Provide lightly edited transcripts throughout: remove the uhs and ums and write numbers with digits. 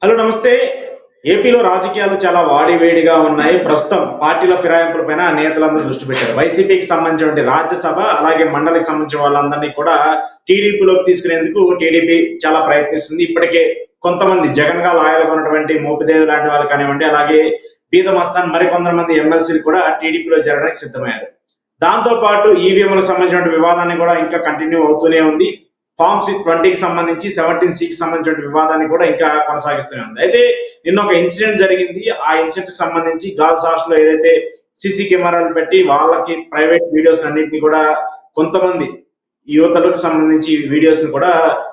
Hello నమస్తే. ఏపీలో రాజకీయాలు చాలా వాడివేడిగా ఉన్నాయి. ప్రస్తుతం పార్టీల ఫిరాయింపులపైన నేతలందరూ దృష్టి పెట్టారు. వైసీపీకి సంబంధించినటువంటి రాజ్యసభ అలాగే మండలికి సంబంధించిన వాళ్ళందరినీ కూడా టీడీపీలోకి తీసుకునేందుకు టీడీపీ చాలా ప్రయత్నిస్తుంది. ఇప్పటికే కొంతమంది జగన్ గా లాయల్గా ఉన్నటువంటి మోపిదేవి లాంటి వాళ్ళు కానివ్వండి, అలాగే బీద మస్తాన్ మరికొంతమంది ఎమ్మెల్సీలు కూడా టీడీపీలో చేరడానికి సిద్ధమయ్యారు. దాంతో పాటు ఈవీఎంలకు సంబంధించిన వివాదాన్ని కూడా ఇంకా కంటిన్యూ అవుతూనే ఉంది. ఫార్మ్ 20కి సంబంధించి 17C సంబంధించిన వివాదాన్ని కూడా ఇంకా కొనసాగిస్తూనే ఉంది. అయితే నిన్న ఒక ఇన్సిడెంట్ జరిగింది. ఆ ఇన్సిడెంట్ సంబంధించి గర్ల్స్ హాస్టల్ లో ఏదైతే సీసీ కెమెరాలు పెట్టి వాళ్ళకి ప్రైవేట్ వీడియోస్ అన్నింటినీ కూడా కొంతమంది యువతలకు సంబంధించి వీడియోస్ ని కూడా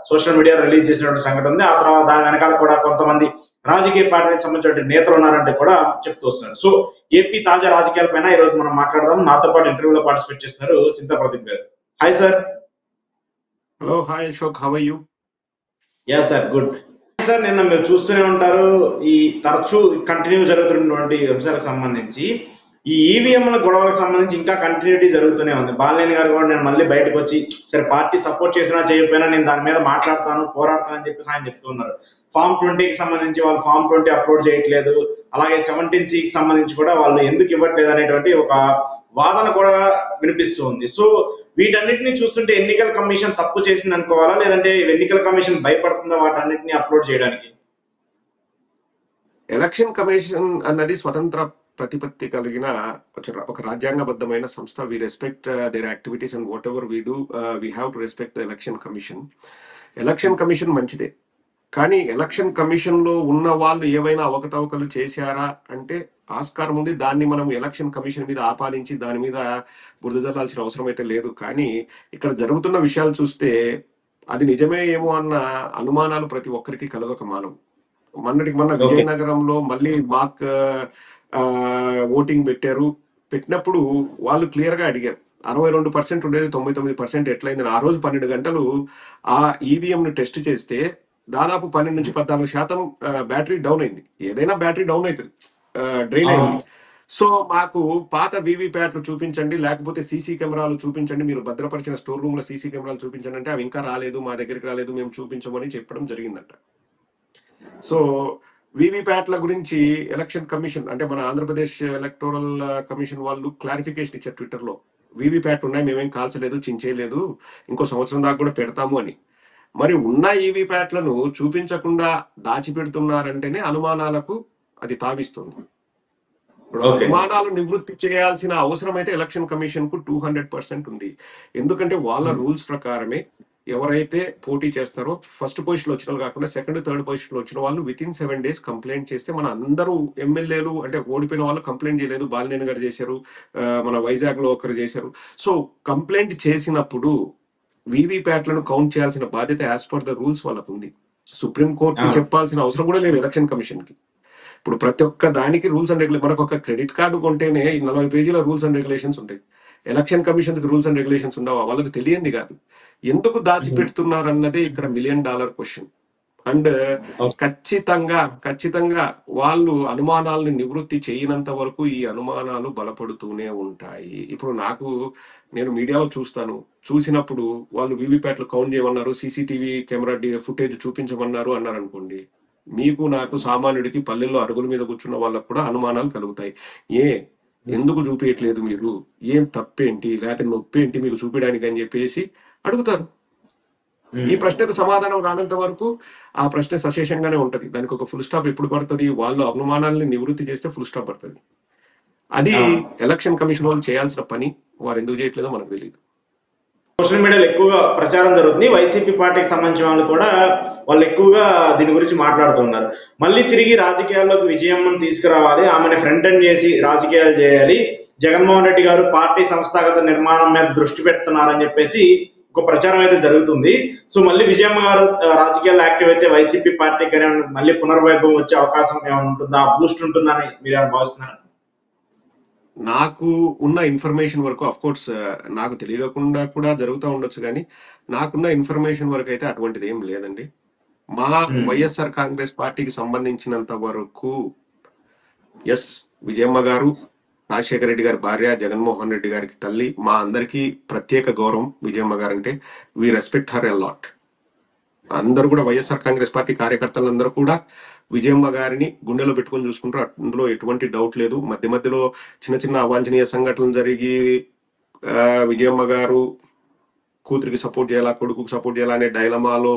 సోషల్ మీడియా రిలీజ్ చేసినటువంటి సంఘటన ఉంది. ఆ తర్వాత దాని వెనకాల కూడా కొంతమంది రాజకీయ పార్టీకి సంబంధించిన నేతలు ఉన్నారంటే కూడా చెప్తూ వస్తున్నారు. సో ఏపీ తాజా రాజకీయాలపైన ఈ రోజు మనం మాట్లాడదాం. నాతో పాటు ఇంటర్వ్యూలో పార్టిసిపేట్ చేస్తున్నారు చింత ప్రదీప్ గారు. Hi sir. Hello, hi Ashok, how are you? Yeah sir, good sir. నిన్న మీరు చూస్తూనే ఉంటారు, ఈ తరచూ కంటిన్యూ జరుగుతున్నటువంటి అంశాలకు సంబంధించి ఈ ఈవీఎంల గొడవలకు సంబంధించి ఇంకా కంటిన్యూటీ జరుగుతూనే ఉంది. బాలినేని గారు కూడా నేను మళ్ళీ బయటకు వచ్చి సరే పార్టీ సపోర్ట్ చేసినా చేయకపోయినా నేను దాని మీద మాట్లాడతాను, పోరాడతానని చెప్పేసి ఆయన చెప్తున్నారు. ఫామ్ 20కి సంబంధించి వాళ్ళు ఫామ్ 20 అప్లోడ్ చేయట్లేదు, అలాగే 17Cకి సంబంధించి కూడా వాళ్ళు ఎందుకు ఇవ్వట్లేదు అనేటువంటి ఒక వాదన కూడా వినిపిస్తూ ఉంది. సో వీటన్నిటిని చూస్తుంటే ఎన్నికల కమిషన్ తప్పు చేసింది అనుకోవాలా, లేదంటే ఎన్నికల కమిషన్ భయపడుతుందా వాటన్నిటిని అప్లోడ్ చేయడానికి? ఎలక్షన్ కమిషన్ అన్నది స్వతంత్ర ప్రతిపత్తి కలిగిన ఒక రాజ్యాంగబద్ధమైన సంస్థ. We respect their activities and whatever we do, we have to respect the election commission. Election commission మంచిదే, కానీ ఎలక్షన్ కమిషన్ లో ఉన్న వాళ్ళు ఏవైనా అవకతవకలు చేశారా అంటే ఆస్కారం ఉంది. దాన్ని మనం ఎలక్షన్ కమిషన్ మీద ఆపాదించి దాని మీద బురద జల్లాల్సిన అవసరం అయితే లేదు. కానీ ఇక్కడ జరుగుతున్న విషయాలు చూస్తే అది నిజమే ఏమో అన్న అనుమానాలు ప్రతి ఒక్కరికి కలగక మానవు. మొన్నటికి మొన్న విజయనగరంలో మళ్ళీ మాక్ ఓటింగ్ పెట్టినప్పుడు వాళ్ళు క్లియర్ గా అడిగారు, 62% ఉండేది 99% ఎట్లయిందని. ఆ రోజు 12 గంటలు ఆ ఈవీఎం ను టెస్ట్ చేస్తే దాదాపు 12 నుంచి 14% బ్యాటరీ డౌన్ అయింది. ఏదైనా బ్యాటరీ డౌన్ అవుతుంది, డ్రైన్ అయింది. సో మాకు పాత వీవీప్యాట్లు చూపించండి, లేకపోతే సీసీ కెమెరాలు చూపించండి, మీరు భద్రపరిచిన స్టోర్ రూమ్ లో సీసీ కెమెరాలు చూపించండి అంటే అవి ఇంకా రాలేదు, మా దగ్గరికి రాలేదు, మేము చూపించమని చెప్పడం జరిగిందంట. సో వీవీప్యాట్ల గురించి ఎలక్షన్ కమిషన్ అంటే మన ఆంధ్రప్రదేశ్ ఎలక్టోరల్ కమిషన్ వాళ్ళు క్లారిఫికేషన్ ఇచ్చారు ట్విట్టర్లో. వీవీప్యాట్ ఉన్నాయి, మేమేం కాల్చలేదు, చించేయలేదు, ఇంకో సంవత్సరం దాకా కూడా పెడతాము అని. మరి ఉన్న ఈవీప్యాట్లను చూపించకుండా దాచిపెడుతున్నారంటేనే అనుమానాలకు అది తావిస్తుంది. ఇప్పుడు అనుమానాలు నివృత్తి చేయాల్సిన అవసరం అయితే ఎలక్షన్ కమిషన్ కు 200% ఉంది. ఎందుకంటే వాళ్ళ రూల్స్ ప్రకారమే ఎవరైతే పోటీ చేస్తారో ఫస్ట్ పొజిషన్ వచ్చిన వాళ్ళు కాకుండా సెకండ్ థర్డ్ పొజిషన్ లో వచ్చిన వాళ్ళు విత్ ఇన్ 7 days కంప్లైంట్ చేస్తే, మన అందరూ ఎమ్మెల్యేలు అంటే ఓడిపోయిన వాళ్ళు కంప్లైంట్ చేయలేదు, బాలినేని గారు చేశారు, మన వైజాగ్ లో ఒకరు చేశారు. సో కంప్లైంట్ చేసినప్పుడు వీవీప్యాట్లను కౌంట్ చేయాల్సిన బాధ్యత యాజ్ పర్ ద రూల్స్ వాళ్ళకు ఉంది. సుప్రీంకోర్టు చెప్పాల్సిన అవసరం కూడా లేదు ఎలక్షన్ కమిషన్ కి. ఇప్పుడు ప్రతి ఒక్క దానికి రూల్స్ అండ్ రెగ్యులేషన్, మనకు ఒక క్రెడిట్ కార్డు కొంటేనే 40 పేజీల రూల్స్ అండ్ రెగ్యులేషన్స్ ఉంటాయి. ఎలక్షన్ కమిషన్ కి రూల్స్ అండ్ రెగ్యులేషన్స్ ఉండవు, వాళ్ళకి తెలియంది కాదు. ఎందుకు దాచిపెడుతున్నారు అన్నదే ఇక్కడ $1 million క్వశ్చన్. అండ్ ఖచ్చితంగా వాళ్ళు అనుమానాలను నివృత్తి చేయనంత వరకు ఈ అనుమానాలు బలపడుతూనే ఉంటాయి. ఇప్పుడు నేను మీడియాలో చూసినప్పుడు వాళ్ళు వీవీప్యాట్లు కౌంట్ చేయమన్నారు, సీసీటీవీ కెమెరా ఫుటేజ్ చూపించమన్నారు అన్నారు అనుకోండి, మీకు నాకు సామాన్యుడికి పల్లెల్లో అరుగుల మీద కూర్చున్న వాళ్ళకు కూడా అనుమానాలు కలుగుతాయి. ఎందుకు చూపించట్లేదు మీరు, ఏం తప్పేంటి, లేకపోతే నొప్పేంటి మీకు చూపించడానికి అని చెప్పేసి అడుగుతారు. ఈ ప్రశ్నకు సమాధానం రానంత వరకు ఆ ప్రశ్న సశేషంగానే ఉంటది. దానికి ఒక ఫుల్ స్టాప్ ఎప్పుడు పడుతుంది, వాళ్ళు అనుమానాలని నివృత్తి చేస్తే ఫుల్ స్టాప్ పడుతుంది. అది ఎలక్షన్ కమిషన్ వాళ్ళు చేయాల్సిన పని. వారు ఎందుకు చేయట్లేదో మనకు తెలియదు. సోషల్ మీడియాలో ఎక్కువగా ప్రచారం జరుగుతుంది. వైసీపీ పార్టీకి సంబంధించిన వాళ్ళు కూడా వాళ్ళు ఎక్కువగా దీని గురించి మాట్లాడుతున్నారు. మళ్ళీ తిరిగి రాజకీయాల్లోకి విజయమ్మను తీసుకురావాలి, ఆమెను ఫ్రంట్ ఎండ్ చేసి రాజకీయాలు చేయాలి, జగన్మోహన్ రెడ్డి గారు పార్టీ సంస్థాగత నిర్మాణం మీద దృష్టి పెడుతున్నారని చెప్పేసి ఒక ప్రచారం అయితే జరుగుతుంది. సో మళ్ళీ విజయమ్మ గారు రాజకీయాల్లో యాక్టివ్ అయితే వైసీపీ పార్టీకి మళ్ళీ పునర్వైభవం వచ్చే అవకాశం ఏమైనా ఉంటుందా, బూస్ట్ ఉంటుందని మీరు ఏమైనా భావిస్తున్నారు? నాకు ఉన్న ఇన్ఫర్మేషన్ వరకు, అఫ్ కోర్స్ నాకు తెలియకుండా కూడా జరుగుతూ ఉండొచ్చు, కానీ నాకున్న ఇన్ఫర్మేషన్ వరకు అయితే అటువంటిది ఏం లేదండి. మా వైఎస్ఆర్ కాంగ్రెస్ పార్టీకి సంబంధించినంత వరకు ఎస్, విజయమ్మ గారు రాజశేఖర రెడ్డి గారి భార్య, జగన్మోహన్ రెడ్డి గారికి తల్లి, మా అందరికీ ప్రత్యేక గౌరవం విజయమ్మ గారు అంటే. We respect her a lot. అందరూ కూడా వైఎస్ఆర్ కాంగ్రెస్ పార్టీ కార్యకర్తలందరూ కూడా విజయమ్మ గారిని గుండెలో పెట్టుకొని చూసుకుంటారు, అందులో ఎటువంటి డౌట్ లేదు. మధ్య మధ్యలో చిన్న చిన్న అవాంఛనీయ సంఘటనలు జరిగి విజయమ్మ గారు కూతురికి సపోర్ట్ చేయాలా కొడుకుకి సపోర్ట్ చేయాలా అనే డైలమాలో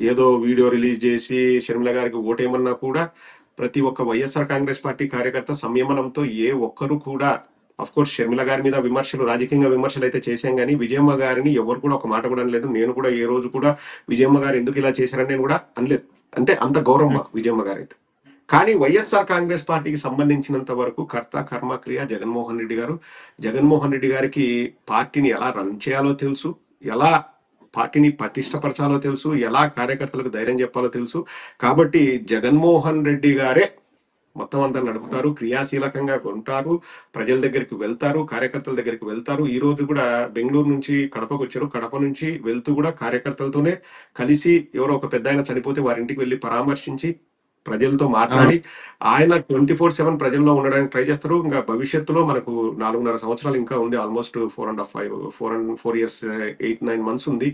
ఏదో వీడియో రిలీజ్ చేసి షర్మిల గారికి ఓటేయమన్నా కూడా ప్రతి ఒక్క వైఎస్ఆర్ కాంగ్రెస్ పార్టీ కార్యకర్త సంయమనంతో ఏ ఒక్కరు కూడా, అఫ్ కోర్స్ షర్మిల గారి మీద విమర్శలు, రాజకీయంగా విమర్శలు అయితే చేశాం కానీ విజయమ్మ గారిని ఎవరు కూడా ఒక మాట కూడా అనలేదు. నేను కూడా ఏ రోజు కూడా విజయమ్మ గారు ఎందుకు ఇలా చేశారని నేను కూడా అనలేదు. అంటే అంత గౌరవం మాకు విజయమ్మ గారు అయితే. కానీ వైఎస్ఆర్ కాంగ్రెస్ పార్టీకి సంబంధించినంత వరకు కర్త కర్మక్రియ జగన్మోహన్ రెడ్డి గారు. జగన్మోహన్ రెడ్డి గారికి పార్టీని ఎలా రన్ చేయాలో తెలుసు, ఎలా పార్టీని పటిష్టపరచాలో తెలుసు, ఎలా కార్యకర్తలకు ధైర్యం చెప్పాలో తెలుసు. కాబట్టి జగన్మోహన్ రెడ్డి గారే మొత్తం అంతా నడుపుతారు, క్రియాశీలకంగా ఉంటారు, ప్రజల దగ్గరికి వెళ్తారు, కార్యకర్తల దగ్గరికి వెళ్తారు. ఈ రోజు కూడా బెంగళూరు నుంచి కడపకు వచ్చారు. కడప నుంచి వెళ్తూ కూడా కార్యకర్తలతోనే కలిసి ఎవరో ఒక పెద్ద ఆయన చనిపోతే వారి ఇంటికి వెళ్ళి పరామర్శించి ప్రజలతో మాట్లాడి ఆయన 24/7 ప్రజల్లో ఉండడానికి ట్రై చేస్తారు. ఇంకా భవిష్యత్తులో మనకు 4.5 సంవత్సరాలు ఇంకా ఉంది, ఆల్మోస్ట్ 4 years 8-9 months ఉంది.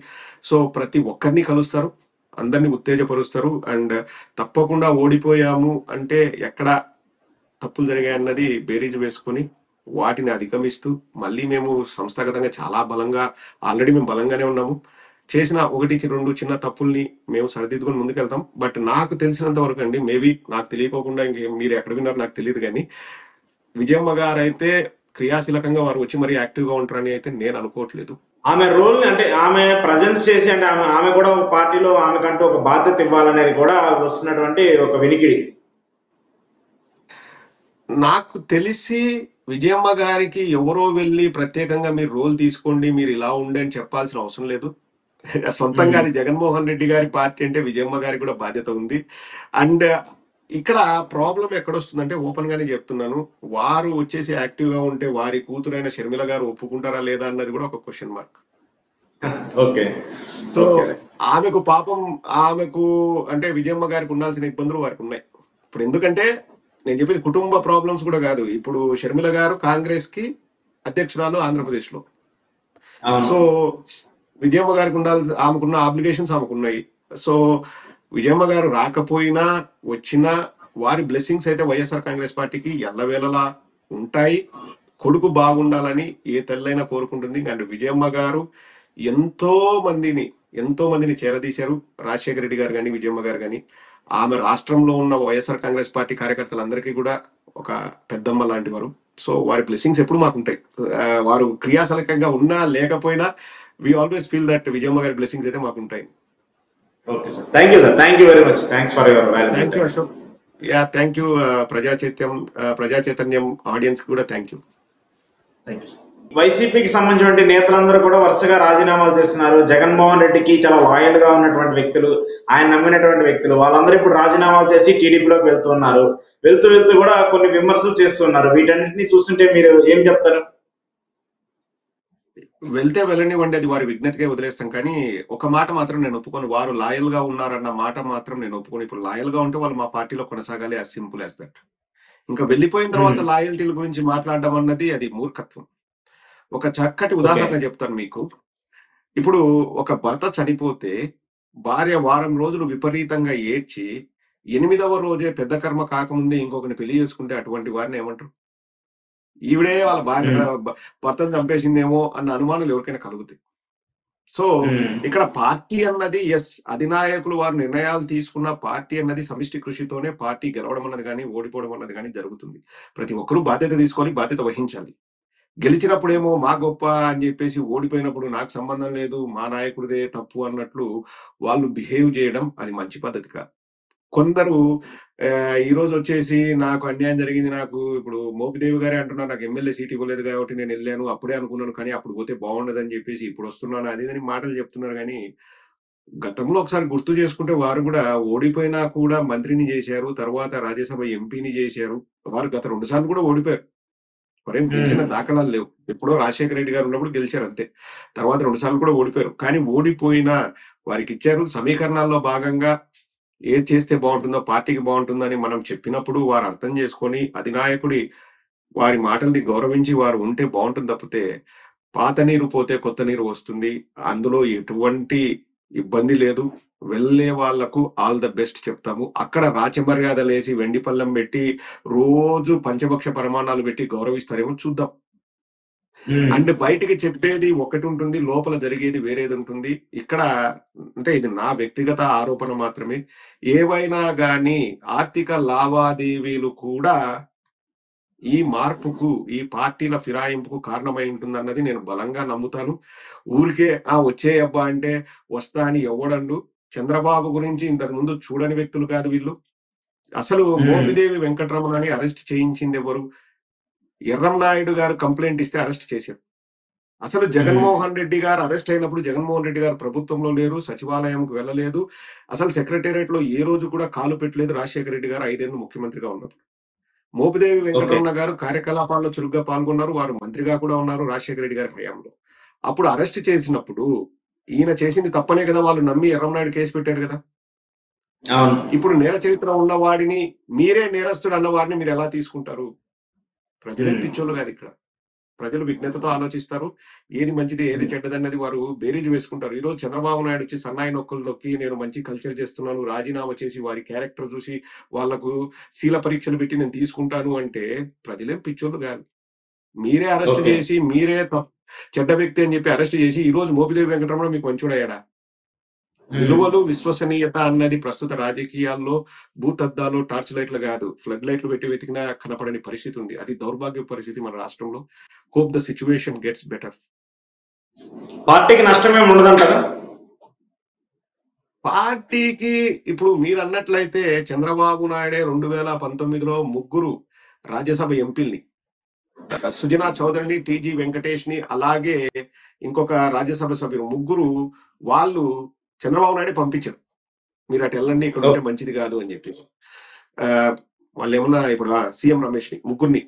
సో ప్రతి ఒక్కరిని కలుస్తారు, అందరినీ ఉత్తేజపరుస్తారు. అండ్ తప్పకుండా ఓడిపోయాము అంటే ఎక్కడ తప్పులు జరిగాయన్నది బేరీజు వేసుకొని వాటిని అధిగమిస్తూ మళ్ళీ మేము సంస్థాగతంగా చాలా బలంగా, ఆల్రెడీ మేము బలంగానే ఉన్నాము. చేసిన 1-2 చిన్న తప్పుల్ని మేము సరిదిద్దుకొని ముందుకెళ్తాం. బట్ నాకు తెలిసినంత వరకు అండి, మేబీ నాకు తెలియకోకుండా ఇంక మీరు ఎక్కడ విన్నారో నాకు తెలియదు కానీ విజయమ్మ గారు అయితే క్రియాశీలకంగా వారు వచ్చి మరీ యాక్టివ్గా ఉంటారని అయితే నేను అనుకోవట్లేదు. ఆమె రోల్ అంటే ఆమె ప్రజెన్స్ చేసి అంటే ఆమె కూడా ఒక పార్టీలో ఆమెకంటూ ఒక బాధ్యత ఇవ్వాలనేది కూడా వస్తున్నటువంటి ఒక వినికిడి. నాకు తెలిసి విజయమ్మ గారికి ఎవరో వెళ్ళి ప్రత్యేకంగా మీరు రోల్ తీసుకోండి, మీరు ఇలా ఉండి అని చెప్పాల్సిన అవసరం లేదు. సొంతంగా అది జగన్మోహన్ రెడ్డి గారి పార్టీ అంటే విజయమ్మ గారికి కూడా బాధ్యత ఉంది. అండ్ ఇక్కడ ప్రాబ్లం ఎక్కడొస్తుందంటే ఓపెన్ గానే చెప్తున్నాను, వారు వచ్చేసి యాక్టివ్ గా ఉంటే వారి కూతురైన షర్మిల గారు ఒప్పుకుంటారా లేదా అన్నది కూడా ఒక క్వశ్చన్ మార్క్. ఓకే. సో ఆమెకు పాపం, ఆమెకు అంటే విజయమ్మ గారికి ఉండాల్సిన ఇబ్బందులు వారికి ఉన్నాయి. ఇప్పుడు ఎందుకంటే నేను చెప్పేది కుటుంబ ప్రాబ్లమ్స్ కూడా కాదు. ఇప్పుడు షర్మిల గారు కాంగ్రెస్ కి అధ్యక్షురాలు ఆంధ్రప్రదేశ్ లో. సో విజయమ్మ గారికి ఆమెకున్న ఆబ్లిగేషన్స్ ఆమెకున్నాయి. సో విజయమ్మ గారు రాకపోయినా వచ్చినా వారి బ్లెస్సింగ్స్ అయితే వైఎస్ఆర్ కాంగ్రెస్ పార్టీకి ఎల్లవేళలా ఉంటాయి. కొడుకు బాగుండాలని ఏ తల్లైనా కోరుకుంటుంది. అండ్ విజయమ్మ గారు ఎంతో మందిని చేరదీశారు. రాజశేఖర రెడ్డి గారు కానీ విజయమ్మ గారు కానీ. ఆమె రాష్ట్రంలో ఉన్న వైఎస్ఆర్ కాంగ్రెస్ పార్టీ కార్యకర్తలందరికీ కూడా ఒక పెద్దమ్మ లాంటి వారు. సో వారి బ్లెస్సింగ్స్ ఎప్పుడు మాకుంటాయి. వారు క్రియాశీలకంగా ఉన్నా లేకపోయినా we always feel that Vijayamma గారి బ్లెస్సింగ్స్ అయితే మాకు ఉంటాయి. Okay sir, thank you sir, thank you very much, thanks for your valuable. Thank you Ashok. Thank you ప్రజా చైతన్యం ఆడియన్స్ కూడా thank you. Thank you sir. వైసీపీకి సంబంధించిన నేతలందరూ కూడా వరుసగా రాజీనామాలు చేస్తున్నారు. జగన్మోహన్ రెడ్డికి చాలా లాయల్ గా ఉన్నటువంటి వ్యక్తులు, ఆయన నమ్మినటువంటి వ్యక్తులు, వాళ్ళందరూ ఇప్పుడు రాజీనామాలు చేసి టీడీపీలోకి వెళ్తున్నారు. వెళ్తూ కూడా కొన్ని విమర్శలు చేస్తున్నారు. వీటన్నిటిని చూస్తుంటే మీరు ఏం చెప్తారు? వెళ్తే వెళ్ళనివ్వండి, అది వారి విజ్ఞతకే వదిలేస్తాం. కానీ ఒక మాట మాత్రం నేను ఒప్పుకొని, వారు లాయల్ గా ఉన్నారన్న మాట మాత్రం నేను ఒప్పుకొని. ఇప్పుడు లాయల్ గా ఉంటే వాళ్ళు మా పార్టీలో కొనసాగాలి, యాజ్ సింపుల్ యాజ్ దట్. ఇంకా వెళ్ళిపోయిన తర్వాత లాయల్టీల గురించి మాట్లాడడం అన్నది అది మూర్ఖత్వం. ఒక చక్కటి ఉదాహరణ చెప్తాను మీకు. ఇప్పుడు ఒక భర్త చనిపోతే భార్య వారం రోజులు విపరీతంగా ఏడ్చి 8వ రోజే పెద్ద కర్మ కాకముందే ఇంకొకరిని పెళ్లి చేసుకుంటే అటువంటి వారిని ఏమంటారు? ఈవిడే వాళ్ళ భర్తను చంపేసిందేమో అన్న అనుమానాలు ఎవరికైనా కలుగుతాయి. సో ఇక్కడ పార్టీ అన్నది అధినాయకులు వారు నిర్ణయాలు తీసుకున్న పార్టీ అన్నది సమిష్టి కృషితోనే పార్టీ గెలవడం అన్నది కానీ ఓడిపోవడం అన్నది కానీ జరుగుతుంది. ప్రతి ఒక్కరూ బాధ్యత తీసుకొని బాధ్యత వహించాలి. గెలిచినప్పుడేమో మా గొప్ప అని చెప్పేసి, ఓడిపోయినప్పుడు నాకు సంబంధం లేదు, మా నాయకుడిదే తప్పు అన్నట్లు వాళ్ళు బిహేవ్ చేయడం అది మంచి పద్ధతి కాదు. కొందరు ఈ రోజు వచ్చేసి నాకు అన్యాయం జరిగింది, నాకు ఇప్పుడు మోపిదేవి గారే అంటున్నారు నాకు ఎమ్మెల్యే సీట్ ఇవ్వలేదు కాబట్టి నేను వెళ్ళాను, అప్పుడే అనుకున్నాను కానీ అప్పుడు పోతే బాగుండదని చెప్పేసి ఇప్పుడు వస్తున్నాను అది అని మాటలు చెప్తున్నారు. కానీ గతంలో ఒకసారి గుర్తు చేసుకుంటే వారు కూడా ఓడిపోయినా కూడా మంత్రిని చేశారు, తర్వాత రాజ్యసభ ఎంపీని చేశారు. వారు గత 2 సార్లు కూడా ఓడిపోయారు. మరేం గెలిచిన దాఖలాలు లేవు. ఎప్పుడో రాజశేఖర రెడ్డి గారు ఉన్నప్పుడు గెలిచారు అంతే. తర్వాత 2 సార్లు కూడా ఓడిపోయారు. కానీ ఓడిపోయినా వారికి ఇచ్చారు. సమీకరణాల్లో భాగంగా ఏది చేస్తే బాగుంటుందో, పార్టీకి బాగుంటుందని మనం చెప్పినప్పుడు వారు అర్థం చేసుకొని అధినాయకుడి వారి మాటల్ని గౌరవించి వారు ఉంటే బాగుంటుంది తప్పితే పాత నీరు పోతే కొత్త నీరు వస్తుంది. అందులో ఎటువంటి ఇబ్బంది లేదు. వెళ్ళే వాళ్ళకు ఆల్ ద బెస్ట్ చెప్తాము. అక్కడ రాచమర్యాదలేసి, వెండి పళ్ళెం పెట్టి, రోజు పంచభక్ష పరమాన్నాలు పెట్టి గౌరవిస్తారేమో చూద్దాం. ఉమ్, అండ్ బయటికి చెప్పేది ఒకటుంటుంది. లోపల జరిగేది వేరేదుంటుంది. ఇక్కడ అంటే ఇది నా వ్యక్తిగత ఆరోపణ మాత్రమే. ఏవైనా గానీ ఆర్థిక లావాదేవీలు కూడా ఈ మార్పుకు, ఈ పార్టీల ఫిరాయింపుకు కారణమై ఉంటుందన్నది నేను బలంగా నమ్ముతాను. ఊరికే వచ్చేయబ్బా అంటే వస్తా అని ఎవ్వడండు. చంద్రబాబు గురించి ఇంతకుముందు చూడని వ్యక్తులు కాదు వీళ్ళు. అసలు ఉమ్, మోపిదేవి వెంకటరమణని అరెస్ట్ చేయించిందెవరు? ఎర్రంనాయుడు గారు కంప్లెయింట్ ఇస్తే అరెస్ట్ చేశారు. అసలు ఉమ్, జగన్మోహన్ రెడ్డి గారు అరెస్ట్ అయినప్పుడు జగన్మోహన్ రెడ్డి గారు ప్రభుత్వంలో లేరు, సచివాలయంకు వెళ్ళలేదు. అసలు సెక్రటేరియట్‌లో ఏ రోజు కూడా కాలు పెట్టలేదు రాజశేఖర రెడ్డి గారు 5 ఏళ్ళు ముఖ్యమంత్రిగా ఉన్నప్పుడు. మోపిదేవి ఓకే. వెంకటరమణ గారు కార్యకలాపాల్లో చురుగ్గా పాల్గొన్నారు. వారు మంత్రిగా కూడా ఉన్నారు రాజశేఖర రెడ్డి గారి హయాంలో. అప్పుడు అరెస్ట్ చేసినప్పుడు ఈయన చేసింది తప్పనే కదా! వాళ్ళు నమ్మి ఎర్రంనాయుడు కేసు పెట్టారు కదా! అవును. ఇప్పుడు నేర చరిత్ర ఉన్న వాడిని, మీరే నేరస్తుడు అన్న వారిని మీరెలా తీసుకుంటారు? ప్రజలేం ఉమ్, పిచ్చోళ్ళు కాదిక్కడ. ప్రజలు విజ్ఞతతో ఆలోచిస్తారు. ఏది మంచిది, ఏది ఉమ్, చెడ్డదన్నది వారు బేరీజు వేసుకుంటారు. ఈరోజు చంద్రబాబు నాయుడు వచ్చి సన్నాయి నొక్కులు నొక్కి నేను మంచి కల్చర్ చేస్తున్నాను, రాజీనామా చేసి వారి క్యారెక్టర్ చూసి వాళ్ళకు శీల పరీక్షలు పెట్టి నేను తీసుకుంటాను అంటే ప్రజలేం పిచ్చోళ్ళు కాదు. మీరే అరెస్ట్ ఓకే. చేసి, మీరే చెడ్డ వ్యక్తి అని చెప్పి అరెస్ట్ చేసి ఈ రోజు మోపిదేవి వెంకటరమణ మీకు మంచోడయ్యాడా? ఉమ్, విలువలు, విశ్వసనీయత అన్నది ప్రస్తుత రాజకీయాల్లో భూతద్దాలు, టార్చ్ లైట్లు గాదు. ఫ్లడ్ లైట్లు పెట్టి వెతికినా కనపడని పరిస్థితి ఉంది. అది దౌర్భాగ్య పరిస్థితి మన రాష్ట్రంలో. Hope the situation gets better. పార్టీకి నష్టమేమి ఉండదంటారా? పార్టీకి ఇప్పుడు మీరన్నట్లయితే చంద్రబాబు నాయుడే 2019లో ముగ్గురు రాజ్యసభ ఎంపీల్ని సుజనా చౌదరిని, టీజీ వెంకటేష్‌ని అలాగే ఇంకొక రాజ్యసభ సభ్యులు ముగ్గురు వాళ్ళు చంద్రబాబు నాయుడే పంపించారు. మీరు అటు వెళ్ళండి, ఇక్కడ ఓ- ఉంటే మంచిది కాదు అని చెప్పేసి. వాళ్ళేమన్నా ఇప్పుడు సీఎం రమేష్‌ని ముగ్గురిని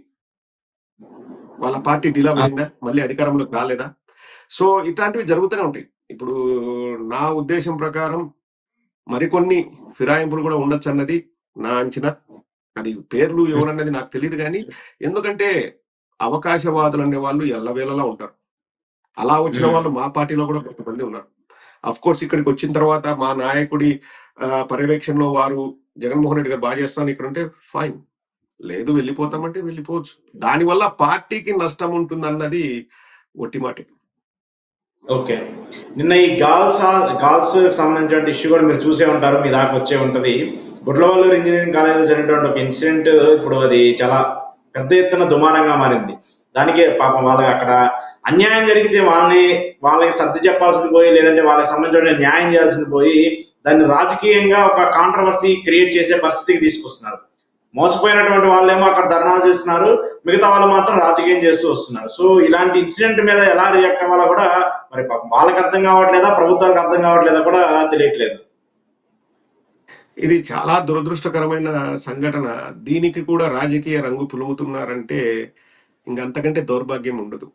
వాళ్ళ పార్టీ డీలా ఆ, పడిందా? మళ్ళీ అధికారంలోకి రాలేదా? సో ఇట్లాంటివి జరుగుతూనే ఉంటాయి. ఇప్పుడు నా ఉద్దేశం ప్రకారం మరికొన్ని ఫిరాయింపులు కూడా ఉండొచ్చన్నది నా అంచనా. అది పేర్లు ఎవరన్నది నాకు తెలీదు గానీ, ఎందుకంటే అవకాశవాదులు అనే వాళ్ళు ఎల్లవేళలా ఉంటారు. అలా వచ్చిన ఉమ్, వాళ్ళు మా పార్టీలో కూడా కొంతమంది ఉన్నారు. అఫ్‌కోర్స్ ఇక్కడికి వచ్చిన తర్వాత మా నాయకుడి పర్యవేక్షణలో వారు జగన్మోహన్ రెడ్డి గారు చేస్తున్నాను ఇక్కడుంటే ఫైన్. లేదు వెళ్ళిపోతామంటే వెళ్ళిపోవచ్చు. దానివల్ల పార్టీకి నష్టం ఉంటుందన్నది ఒట్టి మాటే. ఓకే. నిన్న ఈ గాల్స్ సంబంధించిన ఇష్యూ కూడా మీరు చూసే ఉంటారు, మీ దాకా వచ్చే ఉంటది. గుడ్లవల్లూరు ఇంజనీరింగ్ కాలేజీలో జరిగినటువంటి ఒక ఇన్సిడెంట్ ఇప్పుడు అది చాలా పెద్ద ఎత్తున దుమారంగా మారింది. దానికే పాపం వాళ్ళకి అక్కడ అన్యాయం జరిగితే వాళ్ళకి సర్ది చెప్పాల్సింది పోయి, లేదంటే వాళ్ళకి సంబంధించిన న్యాయం చేయాల్సింది పోయి, దాన్ని రాజకీయంగా ఒక కాంట్రవర్సీ క్రియేట్ చేసే పరిస్థితికి తీసుకొస్తున్నారు. మోసపోయినటువంటి వాళ్ళేమో అక్కడ ధర్నాలు చేస్తున్నారు, మిగతా వాళ్ళు మాత్రం రాజకీయం చేస్తూ వస్తున్నారు. సో ఇలాంటి ఇన్సిడెంట్ మీద ఎలా రియాక్ట్ అవ్వాలో కూడా మరి పాపం వాళ్ళకి అర్థం కావట్లేదా, ప్రభుత్వానికి అర్థం కావట్లేదా కూడా తెలియట్లేదు. ఇది చాలా దురదృష్టకరమైన సంఘటన. దీనికి కూడా రాజకీయ రంగు పులుముతున్నారంటే ఇంకంతకంటే దౌర్భాగ్యం ఉండదు.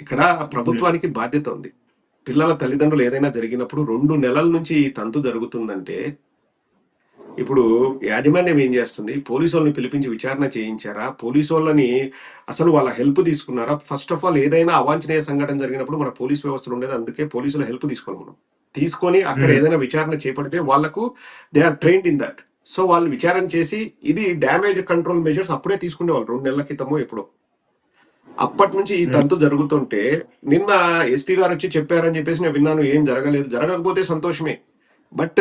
ఇక్కడ ఉమ్, ప్రభుత్వానికి బాధ్యత ఉంది. పిల్లల తల్లిదండ్రులు ఏదైనా జరిగినప్పుడు 2 నెలల నుంచి ఈ తంతు జరుగుతుందంటే, ఇప్పుడు యాజమాన్యం ఏం చేస్తుంది? పోలీసోళ్ళని పిలిపించి విచారణ చేయించారా? పోలీసోళ్ళని అసలు వాళ్ళ హెల్ప్ తీసుకున్నారా? ఫస్ట్ ఆఫ్ ఆల్ ఏదైనా అవాంఛనీయ సంఘటన జరిగినప్పుడు మన పోలీస్ వ్యవస్థలు ఉండేది. అందుకే పోలీసుల హెల్ప్ తీసుకోవాలి మనం. తీసుకొని అక్కడ ఉమ్, ఏదైనా విచారణ చేపడితే వాళ్ళకు they are trained in that. So వాళ్ళు విచారణ చేసి ఇది డ్యామేజ్ కంట్రోల్ మెజర్స్ అప్పుడే తీసుకునేవాళ్ళు 2 నెలల క్రితమో ఎప్పుడో. అప్పటి నుంచి ఈ ఉమ్, తంతు జరుగుతుంటే నిన్న ఎస్పీ గారు వచ్చి చెప్పారని చెప్పేసి నేను విన్నాను. ఏం జరగలేదు. జరగకపోతే సంతోషమే. బట్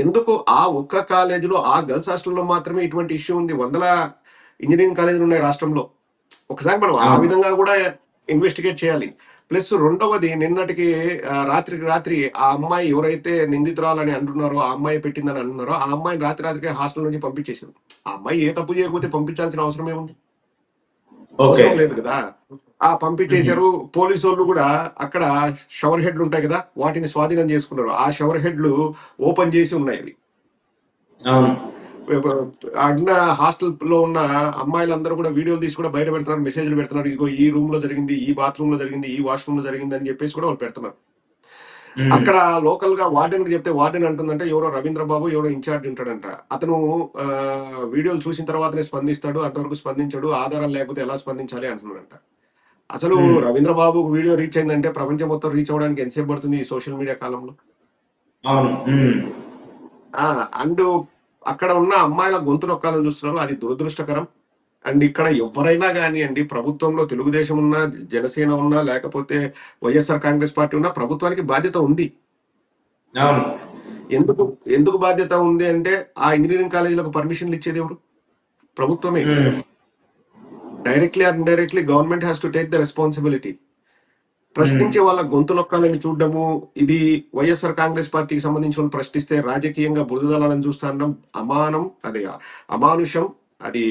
ఎందుకు ఆ ఒక్క కాలేజీలో ఆ గర్ల్స్ హాస్టల్లో మాత్రమే ఇటువంటి ఇష్యూ ఉంది? వందల ఇంజనీరింగ్ కాలేజీలు ఉన్నాయి రాష్ట్రంలో. ఒకసారి మనం ఆ అవును. విధంగా కూడా ఇన్వెస్టిగేట్ చేయాలి. ప్లస్ రెండవది నిన్నటికి రాత్రికి రాత్రి ఆ అమ్మాయి ఎవరైతే నిందితురాలని అంటున్నారో, ఆ అమ్మాయి పెట్టిందని అంటున్నారో, ఆ అమ్మాయిని రాత్రికి హాస్టల్ నుంచి పంపించేసింది. ఆ అమ్మాయి ఏ తప్పు చేయకపోతే పంపించాల్సిన అవసరం ఏముంది? ఓకే. అవసరం లేదు కదా! ఉహు, పంపించేశారు. పోలీసోళ్ళు గూడా అక్కడ షవర్ హెడ్‌లు ఉంటాయి గదా! వాటిని స్వాధీనం చేసుకున్నారు. ఆ షవర్ హెడ్‌లు ఓపెన్ చేసి ఉన్నాయి అవి. అవును. వెబ అన్న హాస్టల్‌లో ఉన్న అమ్మాయిలందరూ కూడా వీడియోలు తీసి కూడా బయట పెడుతున్నారు. మెసేజ్‌లు పెడుతున్నారు. ఇదిగో ఈ రూమ్‌లో జరిగింది, ఈ బాత్రూమ్‌లో జరిగింది, ఈ వాష్‌రూమ్‌లో జరిగింది అని చెప్పేసి కూడా వాళ్ళు పెడుతున్నారు. ఉమ్, అక్కడ లోకల్‌గా వార్డెన్‌కి చెప్తే వార్డెన్ అంటుందంటే ఎవరో రవీంద్ర బాబు ఎవరో ఇన్‌చార్జ్ ఉంటాడంట. అతను వీడియోలు చూసిన తర్వాతనే స్పందిస్తాడు. అంతవరకు స్పందించడు. ఆధారాలు లేకపోతే ఎలా స్పందించాలి అంటున్నాడంట. అసలు ఉమ్, రవీంద్ర బాబుకు వీడియో రీచ్ అయిందంటే ప్రపంచం మొత్తం రీచ్ అవ్వడానికి ఎంతసేపు పడుతుంది ఈ సోషల్ మీడియా కాలంలో? అవును. అండ్ అక్కడ ఉన్న అమ్మాయిల గొంతు నొక్కాలని చూస్తున్నారు. అది దురదృష్టకరం. అండ్ ఇక్కడ ఎవరైనా కానివ్వండి, ప్రభుత్వంలో తెలుగుదేశం ఉన్నా, జనసేన ఉన్నా, లేకపోతే వైఎస్ఆర్ కాంగ్రెస్ పార్టీ ఉన్నా, ప్రభుత్వానికి బాధ్యత ఉంది. అవును. ఎందుకు ఎందుకు బాధ్యత ఉంది అంటే, ఆ ఇంజనీరింగ్ కాలేజీలకు పర్మిషన్లు ఇచ్చేది ఎవరు? ప్రభుత్వమే. Um, directly or indirectly government has to take the responsibility. Um, ప్రశ్నించే వాళ్ళ గొంతు నొక్కాలని చూడడము, ఇది వైఎస్ఆర్ కాంగ్రెస్ పార్టీకి సంబంధించిన వాళ్ళు ప్రశ్నిస్తే రాజకీయంగా బురదలాలని చూస్తా అనడం అమానం, అది అమానుషం, అది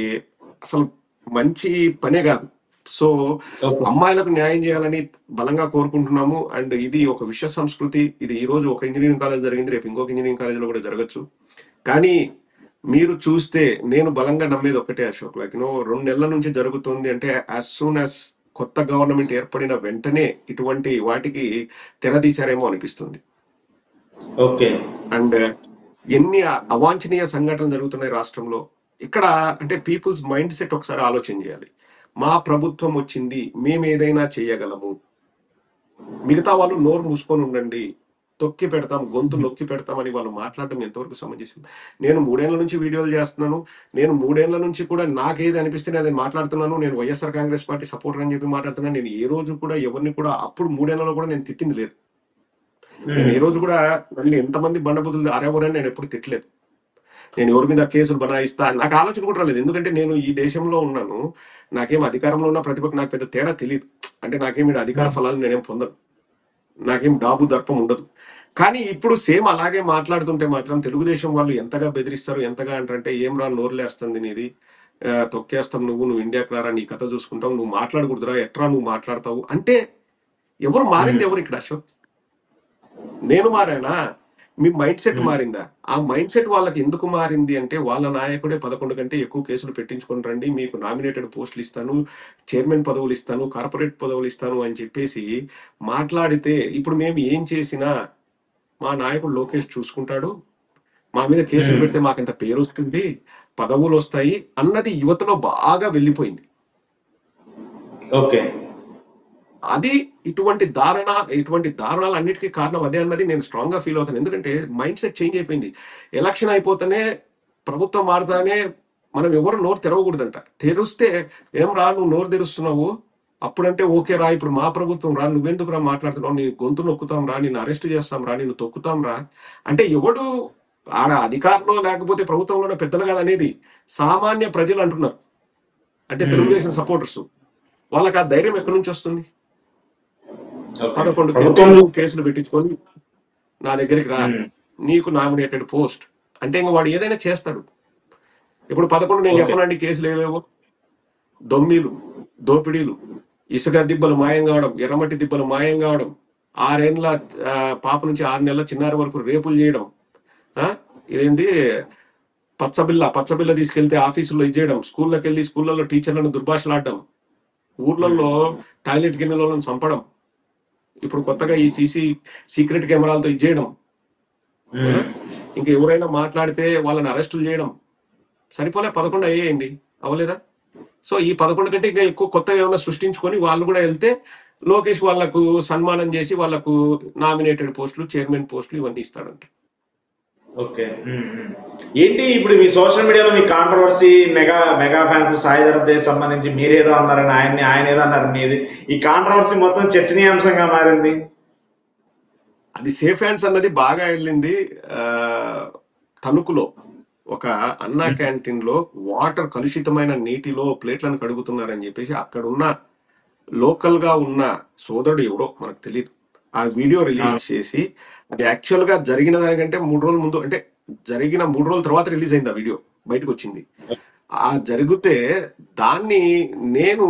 అసలు మంచి పనే కాదు. So okay. అమ్మాయిలకు న్యాయం చేయాలని బలంగా కోరుకుంటున్నాము. అండ్ ఇది ఒక విశ్వ సంస్కృతి. ఇది ఈ రోజు ఒక ఇంజనీరింగ్ కాలేజ్ జరిగింది, రేపు ఇంకొక ఇంజనీరింగ్ కాలేజీలో కూడా జరగచ్చు. కానీ మీరు చూస్తే నేను బలంగా నమ్మేది ఒకటే అశోక్, లైక్ 2 నెలల నుంచి జరుగుతుంది అంటే, యాజ్ సూన్ యాజ్ కొత్త గవర్నమెంట్ ఏర్పడిన వెంటనే ఇటువంటి వాటికి తెరదీశారేమో అనిపిస్తుంది. ఓకే. అండ్ ఎన్ని అవాంఛనీయ సంఘటనలు జరుగుతున్నాయి రాష్ట్రంలో. ఇక్కడ అంటే పీపుల్స్ మైండ్ సెట్ ఒకసారి ఆలోచన చేయాలి. మా ప్రభుత్వం వచ్చింది, మేము ఏదైనా చేయగలము, మిగతా వాళ్ళు నోరు మూసుకొని ఉండండి, తొక్కి పెడతాం, గొంతు నొక్కి పెడతామని వాళ్ళు మాట్లాడడం ఎంతవరకు సమంజసం? నేను 3 ఏళ్ల నుంచి వీడియోలు చేస్తున్నాను. నేను 3 ఏళ్ల నుంచి కూడా నాకేది అనిపిస్తే నేను అది మాట్లాడుతున్నాను. నేను వైఎస్ఆర్ కాంగ్రెస్ పార్టీ సపోర్టర్ అని చెప్పి మాట్లాడుతున్నాను. నేను ఏ రోజు కూడా ఎవరిని కూడా అప్పుడు 3 ఏళ్లలో కూడా నేను తిట్టింది లేదు. నేను ఏ రోజు కూడా నన్ను ఎంతమంది బండబుద్ధులు అరేవరని నేను ఎప్పుడు తిట్టలేదు. నేను ఎవరి మీద కేసులు బనాయిస్తా నాకు ఆలోచన కూడా రాలేదు. ఎందుకంటే నేను ఈ దేశంలో ఉన్నాను. నాకేం అధికారంలో ఉన్న ప్రతిపక్ష నాకు పెద్ద తేడా తెలియదు. అంటే నాకేం ఈడ అధికార ఫలాలు నేనేం పొందను, నాకేం డాబు దర్పం ఉండదు. కానీ ఇప్పుడు సేమ్ అలాగే మాట్లాడుతుంటే మాత్రం తెలుగుదేశం వాళ్ళు ఎంతగా బెదిరిస్తారు, ఎంతగా అంటారంటే, ఏం రా నోరులేస్తుంది నీది, తొక్కేస్తాం, నువ్వు ఇండియాకి రారా, నీ కథ చూసుకుంటావు, నువ్వు మాట్లాడకూడదురా, ఎట్రా నువ్వు మాట్లాడతావు అంటే. ఎవరు మారింది ఎవరు ఇక్కడ అశోక్? నేను మారానా? మీ మైండ్ సెట్ మారిందా? ఆ మైండ్ సెట్ వాళ్ళకి ఎందుకు మారింది అంటే, వాళ్ళ నాయకుడే 11 కంటే ఎక్కువ కేసులు పెట్టించుకొని రండి, మీకు నామినేటెడ్ పోస్టులు ఇస్తాను, చైర్మన్ పదవులు ఇస్తాను, కార్పొరేట్ పదవులు ఇస్తాను అని చెప్పేసి మాట్లాడితే, ఇప్పుడు మేము ఏం చేసినా మా నాయకుడు లోకేష్ చూసుకుంటాడు, మా మీద కేసులు పెడితే మాకింత పేరు వస్తుంది, పదవులు వస్తాయి అన్నది యువతలో బాగా వెళ్ళిపోయింది. ఓకే. అది ఇటువంటి దారుణాలు అన్నిటికీ కారణం అదే అన్నది నేను స్ట్రాంగ్ గా ఫీల్ అవుతాను. ఎందుకంటే మైండ్ సెట్ చేంజ్ అయిపోయింది. ఎలక్షన్ అయిపోతేనే, ప్రభుత్వం మారుతానే మనం ఎవరు నోరు తెరవకూడదంట. తెరిస్తే, ఏం రా నువ్వు నోరు తెరుస్తున్నావు, అప్పుడంటే ఓకే రా, ఇప్పుడు మా ప్రభుత్వం రా, నువ్వెందుకు రా మాట్లాడుతున్నావు, నీ గొంతు నొక్కుతాం రా, నిన్ను అరెస్ట్ చేస్తాం రా, నిన్ను తొక్కుతాం రా అంటే, ఎవడు ఆడ అధికారంలో లేకపోతే ప్రభుత్వంలోనే పెద్దలు కాదనేది సామాన్య ప్రజలు అంటున్నారు. అంటే తెలుగుదేశం సపోర్టర్స్, వాళ్ళకి ఆ ధైర్యం ఎక్కడి నుంచి వస్తుంది? 11 కంటే ఎక్కువ కేసులు పెట్టించుకొని నా దగ్గరికి రా, నీకు నామినేటెడ్ పోస్ట్ అంటే ఇంక వాడు ఏదైనా చేస్తాడు. ఇప్పుడు 11 నేను చెప్పనండి కేసులు ఏవేవో: దొమ్మీలు, దోపిడీలు, ఇసుక దిబ్బలు మాయం కావడం, ఎర్రమట్టి దిబ్బలు మాయం కావడం, 6 ఏళ్ల పాప నుంచి 6 నెలల చిన్నారి వరకు రేపులు చేయడం, ఇదేంటి పచ్చబిల్ల తీసుకెళ్తే ఆఫీసుల్లో ఇచ్చేయడం, స్కూళ్ళకి వెళ్ళి స్కూళ్ళలో టీచర్లను దుర్భాషలాడడం, ఊర్లలో టాయిలెట్ గిన్నెలను చంపడం, ఇప్పుడు కొత్తగా ఈ సీక్రెట్ కెమెరాలతో ఇచ్చేయడం, ఇంకా ఎవరైనా మాట్లాడితే వాళ్ళని అరెస్టులు చేయడం. సరిపోలే 11 అయ్యేయండి, అవ్వలేదా? సో ఈ 11 కంటే ఇంకా ఎక్కువ కొత్తగా ఏమైనా సృష్టించుకొని వాళ్ళు కూడా వెళ్తే, లోకేష్ వాళ్లకు సన్మానం చేసి వాళ్ళకు నామినేటెడ్ పోస్టులు, చైర్మన్ పోస్టులు ఇవన్నీ ఇస్తాడంట. ఓకే. ఏంటి ఇప్పుడు మీ సోషల్ మీడియాలో మీ controversy, mega fans Sai Dharam Tej సంబంధించి మీరేదో అన్నారని ఆయన ఏదో అన్నారు, మీది ఈ కాంట్రవర్సీ మొత్తం చర్చనీయాంశంగా మారింది. అది సేఫ్ హ్యాండ్స్ అన్నది బాగా వెళ్ళింది. తణుకులో ఒక అన్నా క్యాంటీన్ లో వాటర్, కలుషితమైన నీటిలో ప్లేట్లను కడుగుతున్నారని చెప్పేసి అక్కడున్న లోకల్ గా ఉన్న సోదరుడు ఎవరో మనకు తెలియదు, ఆ వీడియో రిలీజ్ చేసి, అది యాక్చువల్ గా జరిగిన దానికంటే 3 రోజుల ముందు, అంటే జరిగిన 3 రోజుల తర్వాత రిలీజ్ అయింది ఆ వీడియో, బయటకు వచ్చింది. ఆ జరిగితే దాన్ని నేను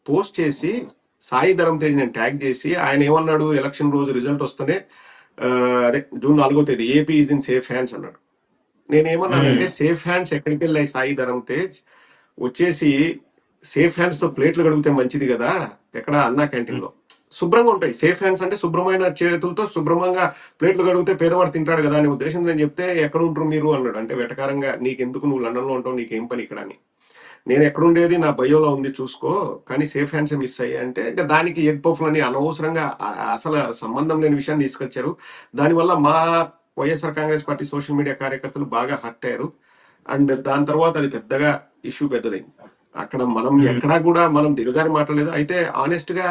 పోస్ట్ చేసి, సాయి ధరమ్ తేజ్ నేను ట్యాగ్ చేసి, ఆయన ఏమన్నాడు, ఎలక్షన్ రోజు రిజల్ట్ వస్తేనే అదే జూన్ 4వ తేదీ AP is in safe hands అన్నాడు. నేనేమన్నానంటే, సేఫ్ హ్యాండ్స్ ఎక్కడికి వెళ్ళాయి సాయి ధరమ్ తేజ్, వచ్చేసి సేఫ్ హ్యాండ్స్ తో ప్లేట్లు కడిగితే మంచిది కదా, ఎక్కడ అన్నా క్యాంటీన్ లో శుభ్రంగా ఉంటాయి. సేఫ్ హ్యాండ్స్ అంటే శుభ్రమైన చేతులతో శుభ్రంగా ప్లేట్లు కడిగితే పేదవాడు తింటాడు కదా అనే ఉద్దేశం నేను చెప్తే, ఎక్కడ ఉంటారు మీరు అన్నాడు. అంటే వెటకారంగా, నీకెందుకు, నువ్వు లండన్ లో ఉంటావు, నీకేం పని ఇక్కడ అని. నేను ఎక్కడుండేది నా బయోలో ఉంది చూసుకో, కానీ సేఫ్ హ్యాండ్స్ మిస్ అయ్యాయి అంటే, ఇంకా దానికి ఎగ్ పఫ్లని అనవసరంగా అసలు సంబంధం లేని విషయాన్ని తీసుకొచ్చారు. దానివల్ల మా YSR Congress party social media కార్యకర్తలు బాగా హర్ట్ అయ్యారు. అండ్ దాని తర్వాత అది పెద్దగా ఇష్యూ పెద్దదైంది. అక్కడ మనం ఎక్కడా కూడా మనం దిగజారి మాట్లాడలేదు. అయితే ఆనెస్ట్ గా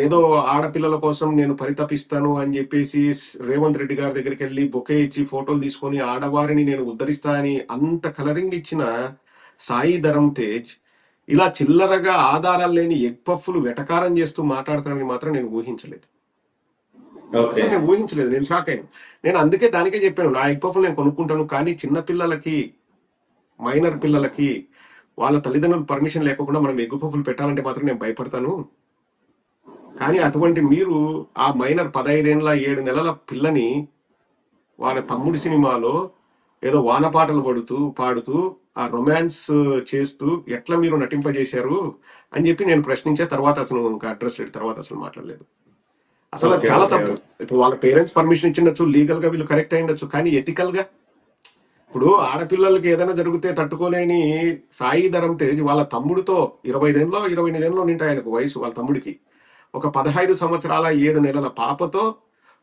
ఏదో ఆడపిల్లల కోసం నేను పరితపిస్తాను అని చెప్పేసి రేవంత్ రెడ్డి గారి దగ్గరికి వెళ్ళి బొకే ఇచ్చి ఫోటోలు తీసుకొని ఆడవారిని నేను ఉద్ధరిస్తా అని అంత కలరింగ్ ఇచ్చిన సాయి ధరమ్ తేజ్ ఇలా చిల్లరగా ఆధారాలు లేని ఎగ్ పఫ్లు వెటకారం చేస్తూ మాట్లాడతానని మాత్రం నేను ఊహించలేదు. ఓకే అసలు నేను ఊహించలేదు. నేను షాక్ అయ్యాను. నేను అందుకే దానికే చెప్పాను, నా ఎగ్ పఫ్లు నేను కొనుక్కుంటాను, కానీ చిన్న పిల్లలకి, మైనర్ పిల్లలకి వాళ్ళ తల్లిదండ్రులు పర్మిషన్ లేకుండా మనం ఎగ్ పఫ్లు పెట్టాలంటే మాత్రం నేను భయపడతాను. కానీ అటువంటి మీరు ఆ మైనర్ 15 ఏళ్ళ 7 నెలల పిల్లని వాళ్ళ తమ్ముడి సినిమాలో ఏదో వానపాటలు పాడుతూ ఆ రొమాన్స్ చేస్తూ ఎట్లా మీరు నటింపజేశారు అని చెప్పి నేను ప్రశ్నించే తర్వాత అసలు ఇంకా అడ్రస్ లేదు, తర్వాత అసలు మాట్లాడలేదు. అసలు అది ఓకే చాలా ఓకే తప్పు. ఇప్పుడు వాళ్ళ పేరెంట్స్ పర్మిషన్ ఇచ్చిండొచ్చు, లీగల్ గా వీళ్ళు కరెక్ట్ అయ్యిండొచ్చు, కానీ ఎథికల్ గా ఇప్పుడు ఆడపిల్లలకి ఏదైనా జరిగితే తట్టుకోలేని సాయి ధరమ్ తేజ్ వాళ్ళ తమ్ముడితో 25 ఏళ్ళలో 28 ఏళ్ళలో నింటాయి ఆయనకు వయసు, వాళ్ళ తమ్ముడికి ఒక 15 సంవత్సరాల 7 నెలల పాపతో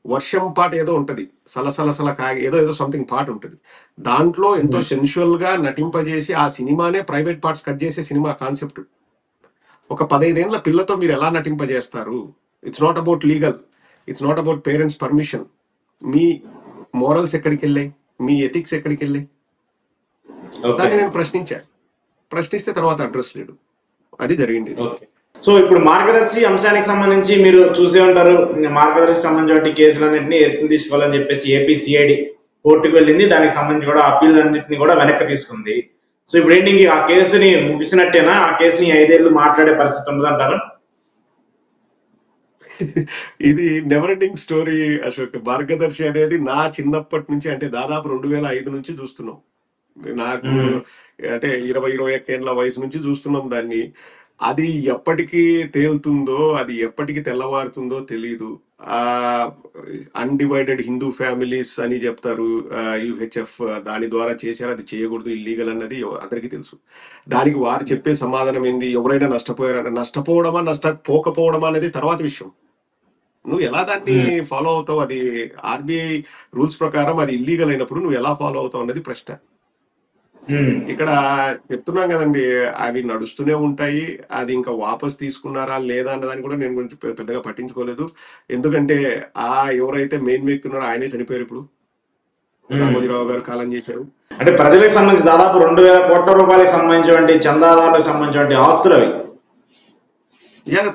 వర్షం పాట ఏదో ఉంటది, సలసలసల కాగి ఏదో సంథింగ్ పాట ఉంటది, దాంట్లో ఎంతో సెన్షువల్ గా నటింపజేసి ఆ సినిమానే ప్రైవేట్ పార్ట్స్ కట్ చేసే సినిమా కాన్సెప్ట్ ఒక 15 ఏళ్ల పిల్లతో మీరు ఎలా నటింపజేస్తారు? It's not about legal, it's not about parents permission. మీ మోరల్స్ ఎక్కడికి వెళ్ళాయి? మీ ఎథిక్స్ ఎక్కడికి వెళ్ళాయి? ఓకే దాన్ని నేను ప్రశ్నిస్తే తర్వాత అడ్రస్ లేడు. అది జరిగింది. ఓకే. సో ఇప్పుడు మార్గదర్శి అంశానికి సంబంధించి మీరు చూసే ఉంటారు, మార్గదర్శి సంబంధించిన కేసులన్నింటినీ ఎత్తుని తీసుకోవాలని చెప్పేసి ఏపీ సిఐడి కోర్టుకు వెళ్ళింది. దానికి సంబంధించి కూడా అప్పీల్ అన్నింటినీ కూడా వెనక్కి తీసుకుంది. సో ఇప్పుడు ఏంటి, ఆ కేసుని ముగిసినట్టేనా? ఆ కేసుని 5 ఏళ్ళు మాట్లాడే పరిస్థితి ఉండదు అంటారు? ఇది నెవర్ ఎండింగ్ స్టోరీ అశోక్. మార్గదర్శి అనేది నా చిన్నప్పటి నుంచి, అంటే దాదాపు 2005 నుంచి చూస్తున్నాం. నాకు అంటే 20-21 ఏళ్ళ వయసు నుంచి చూస్తున్నాం దాన్ని. అది ఎప్పటికీ తేలుతుందో, అది ఎప్పటికి తెల్లవారుతుందో తెలీదు. ఆ అన్డివైడెడ్ హిందూ ఫ్యామిలీస్ అని చెప్తారు, యుహెచ్ఎఫ్ దాని ద్వారా చేశారు, అది చేయకూడదు, ఇల్లీగల్ అన్నది అందరికీ తెలుసు. దానికి వారు చెప్పే సమాధానం ఏంది? ఎవరైనా నష్టపోవడమా నష్టపోకపోవడమా అనేది తర్వాత విషయం. నువ్వు ఎలా దాన్ని ఫాలో అవుతావు? అది ఆర్బీఐ రూల్స్ ప్రకారం అది ఇల్లీగల్ అయినప్పుడు నువ్వు ఎలా ఫాలో అవుతావు అన్నది ప్రశ్న. ఇక్కడ చెప్తున్నాం కదండి, అవి నడుస్తూనే ఉంటాయి. అది ఇంకా వాపస్ తీసుకున్నారా లేదా అన్న దాన్ని కూడా నేను కొంచెం పెద్దగా పట్టించుకోలేదు. ఎందుకంటే ఎవరైతే మెయిన్ వ్యక్తి ఉన్నారో ఆయనే చనిపోయారు. ఇప్పుడు రామోజీరావు గారు కాలం చేశారు. అంటే ప్రజలకు సంబంధించి దాదాపు 2000 కోట్ల రూపాయలకు సంబంధించినటువంటి చందాదారులకు సంబంధించినటువంటి ఆస్తులు అవి.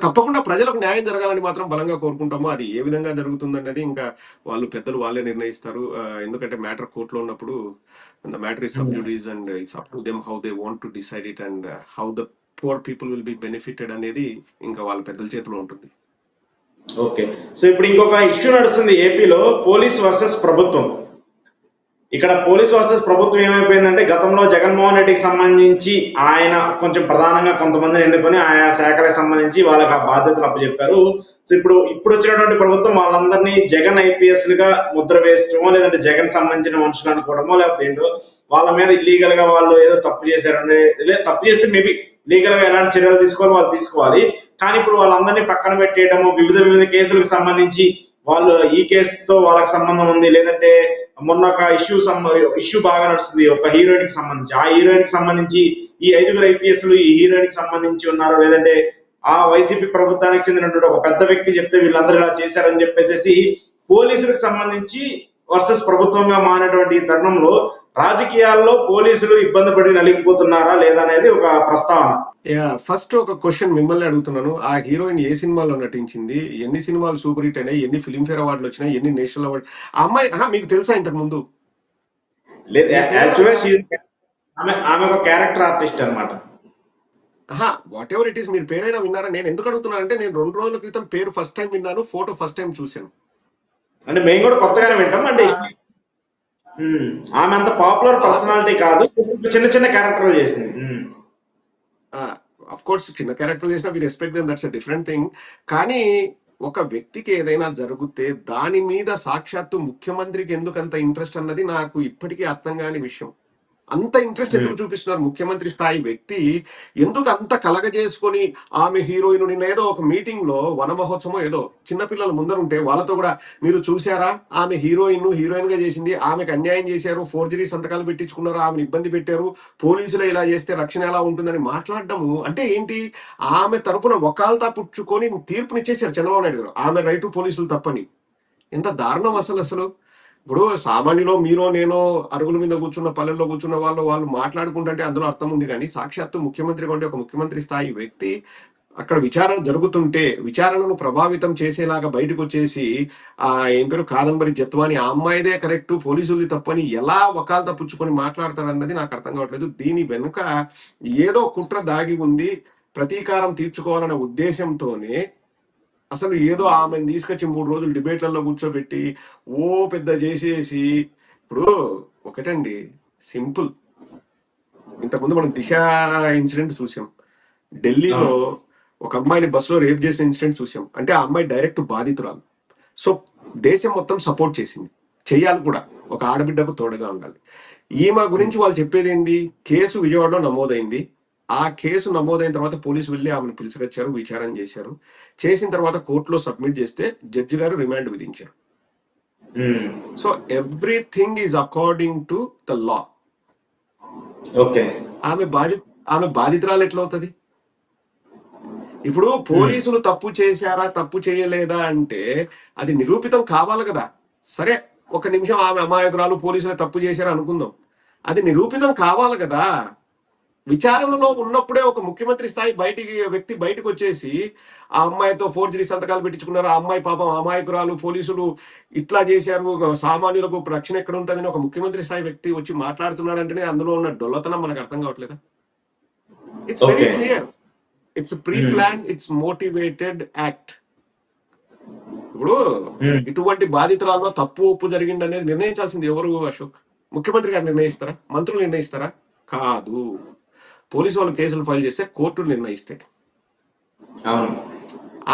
తప్పకుండా ప్రజలకు న్యాయం జరగాలని మాత్రం బలంగా కోరుకుంటాము. అది ఏ విధంగా జరుగుతుందన్నది ఇంకా వాళ్ళు పెద్దలు వాళ్ళే నిర్ణయిస్తారు. ఎందుకంటే మ్యాటర్ కోర్టులో ఉన్నప్పుడు the matter is sub జుడిస్ and it's up to them how they want to decide it and how the poor people will be benefited అనేది ఇంకా వాళ్ళ పెద్దల చేతిలో ఉంటుంది. ఓకే. సో ఇప్పుడు ఇంకొక ఇష్యూ నడుస్తుంది ఏపీలో, పోలీస్ వర్సెస్ ప్రభుత్వం. ఇక్కడ పోలీస్ వర్సెస్ ప్రభుత్వం ఏమైపోయిందంటే, గతంలో జగన్మోహన్ రెడ్డికి సంబంధించి ఆయన కొంచెం ప్రధానంగా కొంతమందిని ఎన్నుకొని ఆయా శాఖలకు సంబంధించి వాళ్ళకి ఆ బాధ్యతలు అప్పచెప్పారు. సో ఇప్పుడు వచ్చినటువంటి ప్రభుత్వం వాళ్ళందరినీ జగన్ ఐపీఎస్లుగా ముద్ర వేస్తమో, లేదంటే జగన్ సంబంధించిన మనుషులు అనుకోవడమో, లేకపోతే ఏంటో వాళ్ళ మీద ఇల్లీగల్ గా వాళ్ళు ఏదో తప్పు చేశారని, తప్పు చేస్తే మేబీ లీగల్ గా ఎలాంటి చర్యలు తీసుకోవాలి వాళ్ళు తీసుకోవాలి. కానీ ఇప్పుడు వాళ్ళందరినీ పక్కన పెట్టేయడము, వివిధ కేసులకు సంబంధించి వాళ్ళు ఈ కేసుతో వాళ్ళకి సంబంధం ఉంది, లేదంటే మొన్న ఒక ఇష్యూ బాగా నడుస్తుంది ఒక హీరోయిన్ కి సంబంధించి, ఆ హీరోయిన్ కి సంబంధించి ఈ 5 ఐపీఎస్లు ఈ హీరోయిన్ కి సంబంధించి ఉన్నారు, లేదంటే ఆ వైసీపీ ప్రభుత్వానికి చెందినటువంటి ఒక పెద్ద వ్యక్తి చెప్తే వీళ్ళందరూ ఇలా చేశారని చెప్పేసి పోలీసులకు సంబంధించి వర్సెస్ ప్రభుత్వంగా మారినటువంటి ఈ తరుణంలో రాజకీయాల్లో పోలీసులు ఇబ్బంది పడి నలిగిపోతున్నారా లేదా అనేది ఒక ప్రస్తావన. ఫస్ట్ ఒక క్వశ్చన్ మిమ్మల్ని అడుగుతున్నాను, ఆ హీరోయిన్ ఏ సినిమాలో నటించింది? ఎన్ని సినిమాలు సూపర్ హిట్ అయినాయి? ఎన్ని ఫిల్మ్ఫేర్ అవార్డులు వచ్చినాయి? ఎన్ని నేషనల్ అవార్డు? ఆ అమ్మాయి మీకు తెలుసా ఇంతకు ముందు? లేదు, ఆమె ఒక క్యారెక్టర్ ఆర్టిస్ట్ అనమాట. వాట్ ఎవర్ ఇట్ ఈస్, మీరు పేరైనా విన్నారా? నేను ఎందుకు అడుగుతున్నాను అంటే, నేను 2 రోజుల క్రితం పేరు ఫస్ట్ టైం విన్నాను, ఫోటో ఫస్ట్ టైం చూశాను. అంటే మేము కూడా కొత్తగానే వింటాం. అంటే ఆమె అంత పాపులర్ పర్సనాలిటీ కాదు, చిన్న క్యారెక్టర్లు చేసింది. అఫ్ కోర్స్ చిన్న క్యారెక్టర్ చేసినా we respect them, that's a different thing. కానీ ఒక వ్యక్తికి ఏదైనా జరిగితే దాని మీద సాక్షాత్తు ముఖ్యమంత్రికి ఎందుకంత ఇంట్రెస్ట్ అన్నది నాకు ఇప్పటికీ అర్థం కాని విషయం. అంత ఇంట్రెస్ట్ ఉమ్, ఎందుకు చూపిస్తున్నారు ముఖ్యమంత్రి స్థాయి వ్యక్తి? ఎందుకు అంత కలగజేసుకొని ఆమె హీరోయిన్? నిన్న ఏదో ఒక మీటింగ్ లో వన మహోత్సవం ఏదో చిన్నపిల్లలు ముందరుంటే వాళ్ళతో కూడా మీరు చూసారా, ఆమె హీరోయిన్ గా చేసింది, ఆమెకు అన్యాయం చేశారు, ఫోర్జరీ సంతకాలు పెట్టించుకున్నారు, ఆమెను ఇబ్బంది పెట్టారు, పోలీసులు ఇలా చేస్తే రక్షణ ఎలా ఉంటుందని మాట్లాడడము అంటే ఏంటి? ఆమె తరపున వకాల్తా పుచ్చుకొని తీర్పునిచ్చేశారు చంద్రబాబు నాయుడు గారు, ఆమె రైటు పోలీసులు తప్పని. ఎంత దారుణం అసలు. ఇప్పుడు సామాన్యులో మీరో నేనో అరుగుల మీద కూర్చున్న పల్లెల్లో కూర్చున్న వాళ్ళు మాట్లాడుకుంటుంటే అందులో అర్థం ఉంది, కానీ సాక్షాత్తు ముఖ్యమంత్రిగా ఉండే ఒక ముఖ్యమంత్రి స్థాయి వ్యక్తి అక్కడ విచారణ జరుగుతుంటే విచారణను ప్రభావితం చేసేలాగా బయటకు వచ్చేసి ఏం పేరు కాదంబరి జత్వాని, ఆ అమ్మాయిదే కరెక్ట్ పోలీసులది తప్పని ఎలా వకాల్తా పుచ్చుకొని మాట్లాడతారన్నది నాకు అర్థం కావట్లేదు. దీని వెనుక ఏదో కుట్ర దాగి ఉంది, ప్రతీకారం తీర్చుకోవాలనే ఉద్దేశంతోనే అసలు ఏదో ఆమెను తీసుకొచ్చి 3 రోజులు డిబేట్లలో కూర్చోబెట్టి ఓ పెద్ద చేసేసి. ఇప్పుడు ఒకటండి, సింపుల్. ఇంతకుముందు మనం దిశ ఇన్సిడెంట్ చూసాం, ఢిల్లీలో అవును ఒక అమ్మాయిని బస్సులో రేప్ చేసిన ఇన్సిడెంట్ చూసాం. అంటే ఆ అమ్మాయి డైరెక్ట్ బాధితురాలు. సో దేశం మొత్తం సపోర్ట్ చేసింది, చెయ్యాలి కూడా, ఒక ఆడబిడ్డకు తోడుగా ఉండాలి. ఈమె గురించి వాళ్ళు చెప్పేది ఏంది? కేసు విజయవాడలో నమోదైంది, ఆ కేసు నమోదైన తర్వాత పోలీసు వెళ్ళి ఆమెను పిలుచుకొచ్చారు, విచారణ చేశారు, చేసిన తర్వాత కోర్టులో సబ్మిట్ చేస్తే జడ్జి గారు రిమాండ్ విధించారు. Um, so everything is according to the law. Okay ఆమె బాధితురాలు ఎట్లా అవుతుంది? ఇప్పుడు ఉమ్, పోలీసులు తప్పు చేశారా తప్పు చేయలేదా అంటే అది నిరూపితం కావాలి కదా. సరే, ఒక నిమిషం ఆమె అమాయకురాలు, పోలీసులు తప్పు చేశారు అనుకుందాం, అది నిరూపితం కావాలి కదా. విచారణలో ఉన్నప్పుడే ఒక ముఖ్యమంత్రి స్థాయి వ్యక్తి బయటకు వచ్చేసి ఆ అమ్మాయితో ఫోర్జరీ సంతకాలు పెట్టించుకున్నారు, ఆ అమ్మాయి పాపం అమాయకురాలు, పోలీసులు ఇట్లా చేశారు, సామాన్యులకు రక్షణ ఎక్కడ ఉంటుందని ఒక ముఖ్యమంత్రి స్థాయి వ్యక్తి వచ్చి మాట్లాడుతున్నాడు అంటేనే అందులో ఉన్న డొల్లతనం మనకు అర్థం కావట్లేదా? It's very okay clear, it's pre um, plan, it's motivated act. ఇప్పుడు ఉమ్, ఇటువంటి బాధితురాల్లో తప్పు ఒప్పు జరిగింది అనేది నిర్ణయించాల్సింది ఎవరు అశోక్? ముఖ్యమంత్రి గారు నిర్ణయిస్తారా? మంత్రులు నిర్ణయిస్తారా? కాదు, పోలీసు వాళ్ళు కేసులు ఫైల్ చేస్తే కోర్టులు నిర్ణయిస్తాయి. అవును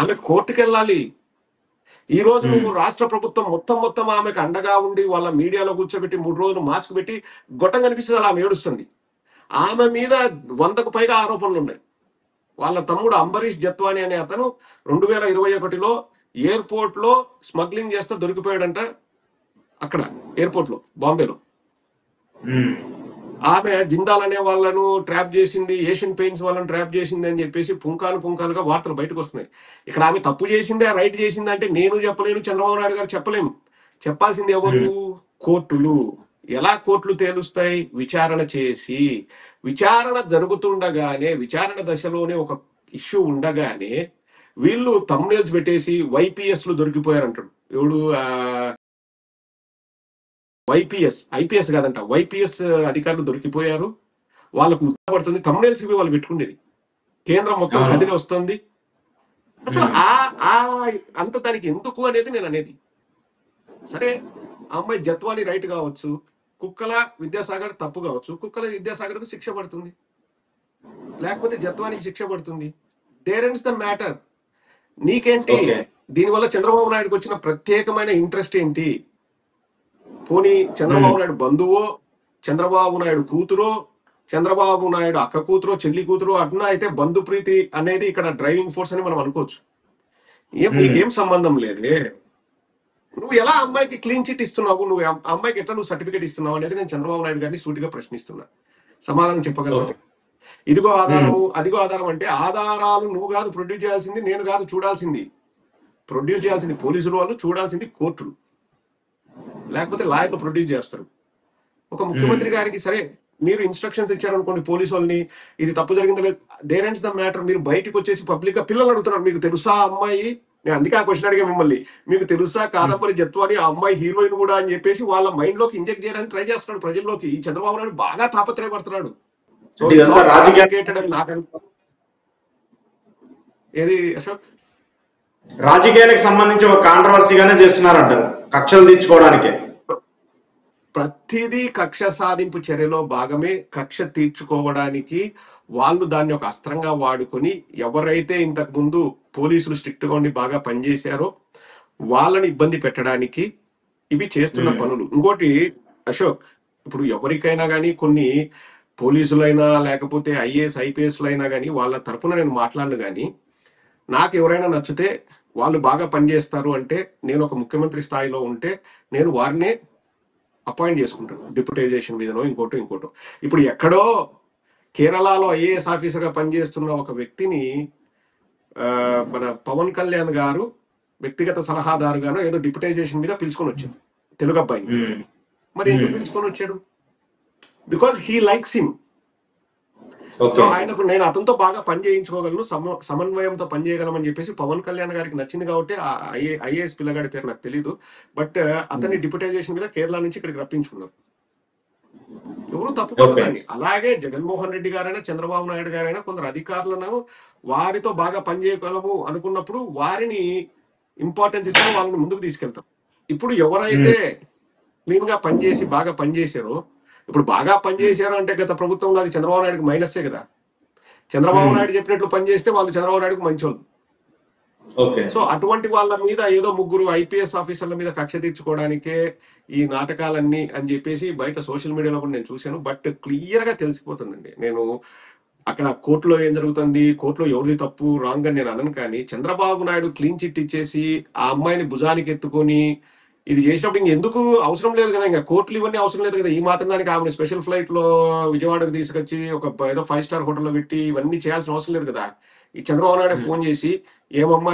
ఆమె కోర్టుకు వెళ్ళాలి. ఈ రోజు ఉమ్, నువ్వు రాష్ట్ర ప్రభుత్వం మొత్తం ఆమెకు అండగా ఉండి వాళ్ళ మీడియాలో కూర్చోబెట్టి 3 రోజులు మాస్క్ పెట్టి గొట్టం కనిపిస్తుంది అలా ఆమె ఏడుస్తుంది. ఆమె మీద 100కు పైగా ఆరోపణలు ఉన్నాయి. వాళ్ళ తమ్ముడు అంబరీష్ జత్వాని అనే అతను 2021లో ఎయిర్పోర్ట్ లో స్మగ్లింగ్ చేస్తే దొరికిపోయాడంట, అక్కడ ఎయిర్పోర్ట్ లో బాంబేలో. ఉమ్, ఆమె జిందాల్ అనే వాళ్ళను ట్రాప్ చేసింది, ఏషియన్ పెయింట్స్ వాళ్ళని ట్రాప్ చేసింది అని చెప్పేసి పుంకాలుగా వార్తలు బయటకు వస్తున్నాయి. ఇక్కడ ఆమె తప్పు చేసిందే, రైట్ చేసిందే అంటే నేను చెప్పలేను, చంద్రబాబు నాయుడు గారు చెప్పలేము. చెప్పాల్సింది ఎవరు? ఉమ్, కోర్టులు. ఎలా కోర్టులు తేలుస్తాయి? విచారణ చేసి, విచారణ జరుగుతుండగానే, విచారణ దశలోనే ఒక ఇష్యూ ఉండగానే వీళ్ళు థంబ్నెయిల్స్ పెట్టేసి వైపీఎస్లు దొరికిపోయారు అంటాడు. ఎవడు? ఐపీఎస్ కాదంట, వైపీఎస్ అధికారులు దొరికిపోయారు, వాళ్ళకు ఉత్తపడుతుంది. థంబ్నెయిల్స్ ఇవి వాళ్ళు పెట్టుకునేది, కేంద్రం మొత్తం అవును కదిలి వస్తుంది. అసలు ఉమ్, ఆ అంత దానికి ఎందుకు అనేది నేను అనేది. సరే, ఆ అమ్మాయి జత్వాని రైట్ కావచ్చు, కుక్కల విద్యాసాగర్ తప్పు కావచ్చు, కుక్కల విద్యాసాగర్కు శిక్ష పడుతుంది, లేకపోతే జత్వానికి శిక్ష పడుతుంది. There ends the matter. నీకేంటి ఓకే దీనివల్ల? చంద్రబాబు నాయుడుకి వచ్చిన ప్రత్యేకమైన ఇంట్రెస్ట్ ఏంటి? పోనీ చంద్రబాబు ఉమ్, నాయుడు బంధువో, చంద్రబాబు నాయుడు కూతురో, చంద్రబాబు నాయుడు అక్క కూతురో, చెల్లి కూతురో అట్లా అయితే బంధుప్రీతి అనేది ఇక్కడ డ్రైవింగ్ ఫోర్స్ అని మనం అనుకోవచ్చు. ఉమ్, నీకేం సంబంధం లేదే. నువ్వు ఎలా అమ్మాయికి క్లీన్ చిట్ ఇస్తున్నావు? నువ్వు అమ్మాయికి ఎట్లా నువ్వు సర్టిఫికేట్ ఇస్తున్నావు అనేది నేను చంద్రబాబు నాయుడు గారిని సూటిగా ప్రశ్నిస్తున్నా. సమాధానం చెప్పగలవా? ఓకే ఇదిగో ఉమ్, ఆధారము, అదిగో ఆధారం అంటే ఆధారాలు నువ్వు కాదు ప్రొడ్యూస్ చేయాల్సింది, నేను కాదు చూడాల్సింది. ప్రొడ్యూస్ చేయాల్సింది పోలీసులు వాళ్ళు, చూడాల్సింది కోర్టులు, లేకపోతే లాయర్లు ప్రొడ్యూస్ చేస్తారు. ఒక ఉమ్, ముఖ్యమంత్రి గారికి సరే మీరు ఇన్స్ట్రక్షన్స్ ఇచ్చారనుకోండి పోలీసు వాళ్ళని, ఇది తప్పు జరిగిందో లేదు, దేర్ ఎండ్స్ ద మ్యాటర్. మీరు బయటకు వచ్చేసి పబ్లిక్ గా పిల్లలు అడుగుతున్నారు, మీకు తెలుసా అమ్మాయి? నేను అందుకే ఆ క్వశ్చన్ అడిగా మిమ్మల్ని, మీకు తెలుసా ఉమ్. కాదంబరి జత్వాని ఆ అమ్మాయి హీరోయిన్ కూడా అని చెప్పేసి వాళ్ళ మైండ్ లోకి ఇంజెక్ట్ చేయడానికి ట్రై చేస్తున్నాడు ప్రజల్లోకి. ఈ చంద్రబాబు నాయుడు బాగా తాపత్రయపడుతున్నాడు. సో అంటే ఇట్స్ ఇదంతా ఆల్ రాజకీయ ఫ్యాబ్రికేటెడ్ అని నాకు ఏది అశోక్? రాజకీయాలకు సంబంధించి ఒక కాంట్రవర్సీగానే చేస్తున్నారంటారు, కక్షలు తీర్చుకోవడానికే. ప్రతిదీ కక్ష సాధింపు చర్యలో భాగమే. కక్ష తీర్చుకోవడానికి వాళ్ళు దాన్ని ఒక అస్త్రంగా వాడుకొని, ఎవరైతే ఇంతకు ముందు పోలీసులు స్ట్రిక్ట్ గా ఉండి బాగా పనిచేశారో వాళ్ళని ఇబ్బంది పెట్టడానికి ఇవి చేస్తున్న ఉమ్, పనులు. ఇంకోటి అశోక్, ఇప్పుడు ఎవరికైనా కానీ కొన్ని పోలీసులైనా లేకపోతే ఐఏఎస్ ఐపీఎస్లైనా కానీ వాళ్ళ తరపున నేను మాట్లాడను కానీ నాకు ఎవరైనా నచ్చితే వాళ్ళు బాగా పనిచేస్తారు అంటే నేను ఒక ముఖ్యమంత్రి స్థాయిలో ఉంటే నేను వారినే అపాయింట్ చేసుకుంటాను డిప్యుటైజేషన్ మీదనో ఇంకోటో. ఇప్పుడు ఎక్కడో కేరళలో ఐఏఎస్ ఆఫీసర్గా పనిచేస్తున్న ఒక వ్యక్తిని మన పవన్ కళ్యాణ్ గారు వ్యక్తిగత సలహాదారుగానో ఏదో డిప్యుటైజేషన్ మీద పిలుచుకొని వచ్చాడు తెలుగు అబ్బాయిని. మరి ఎందుకు పిలుచుకొని వచ్చాడు? Because he likes him. So ఆయనకు నేను అతనితో బాగా పని చేయించుకోగలను, సమన్వయంతో పని చేయగలమని చెప్పేసి పవన్ కళ్యాణ్ గారికి నచ్చింది కాబట్టి ఐఏఎస్ పిల్లగాడి పేరు నాకు తెలియదు, బట్ అతన్ని డిప్యుటైజేషన్ మీద కేరళ నుంచి ఇక్కడికి రప్పించుకున్నారు. ఎవరు తప్పుకోవద్దని. అలాగే జగన్మోహన్ రెడ్డి గారైనా చంద్రబాబు నాయుడు గారైనా కొందరు అధికారులను వారితో బాగా పనిచేయగలము అనుకున్నప్పుడు వారిని ఇంపార్టెన్స్ ఇస్తారో వాళ్ళని ముందుకు తీసుకెళ్తారు. ఇప్పుడు ఎవరైతే క్లీన్ గా పనిచేసి బాగా పనిచేశారో, ఇప్పుడు బాగా పనిచేశారు అంటే గత ప్రభుత్వంలో అది చంద్రబాబు నాయుడుకి మైనస్సే కదా. చంద్రబాబు నాయుడు చెప్పినట్లు పనిచేస్తే వాళ్ళు చంద్రబాబు నాయుడుకు మంచోళ్ళు. సో అటువంటి వాళ్ళ మీద ఏదో ముగ్గురు ఐపీఎస్ ఆఫీసర్ల మీద కక్ష తీర్చుకోవడానికే ఈ నాటకాలన్నీ అని చెప్పేసి బయట సోషల్ మీడియాలో కూడా నేను చూశాను. బట్ క్లియర్ గా తెలిసిపోతుందండి. నేను అక్కడ కోర్టులో ఏం జరుగుతుంది, కోర్టులో ఎవరిది తప్పు రాంగ్ అని నేను అనను, కానీ చంద్రబాబు నాయుడు క్లీన్ చిట్ ఇచ్చేసి ఆ అమ్మాయిని భుజానికి ఎత్తుకొని ఇది చేసినప్పుడు ఇంకెందుకు అవసరం లేదు కదా, ఇంకా కోర్టులు ఇవన్నీ అవసరం లేదు కదా. ఈ మాత్రం దానికి ఆమె స్పెషల్ ఫ్లైట్ లో విజయవాడకు తీసుకొచ్చి ఒక ఏదో 5 స్టార్ హోటల్లో పెట్టి ఇవన్నీ చేయాల్సిన అవసరం లేదు కదా. ఈ చంద్రబాబు నాయుడు ఫోన్ చేసి ఏమమ్మా